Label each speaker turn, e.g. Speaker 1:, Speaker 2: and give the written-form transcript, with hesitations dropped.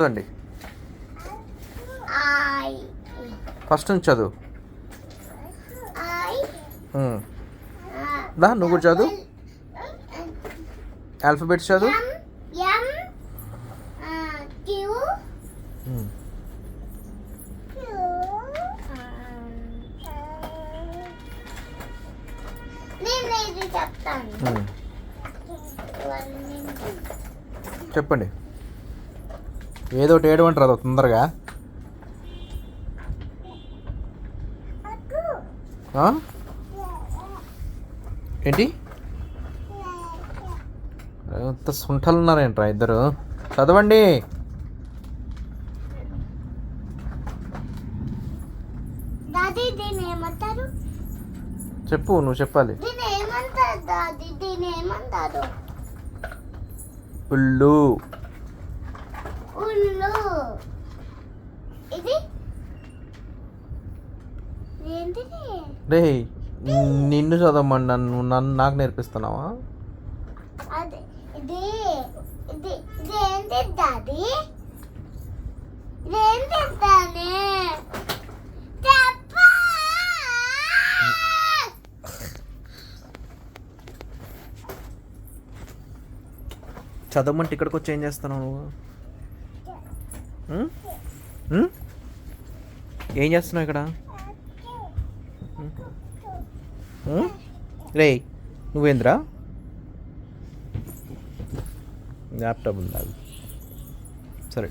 Speaker 1: చదవండి. ఫస్ట్ నుంచి చదువు. దా నువ్వు కూడా చదువు. ఆల్ఫాబెట్స్ చదువు. చెప్పండి. ఏదో ఒకటి ఏడవంటారు అది తొందరగా. ఏంటి అంత సుంఠలు ఉన్నారేంట్రా ఇద్దరు? చదవండి. చెప్పు, నువ్వు చెప్పాలి. ఉల్లు. రే నిన్ను చదవమని నన్ను నాకు నేర్పిస్తున్నావా? చదవమంటే ఇక్కడికి వచ్చి ఏం చేస్తున్నావు నువ్వు? ఏం చేస్తున్నావు ఇక్కడ? రే నువ్వేంద్రా? ల్యాప్టాప్ ఉందా? సరే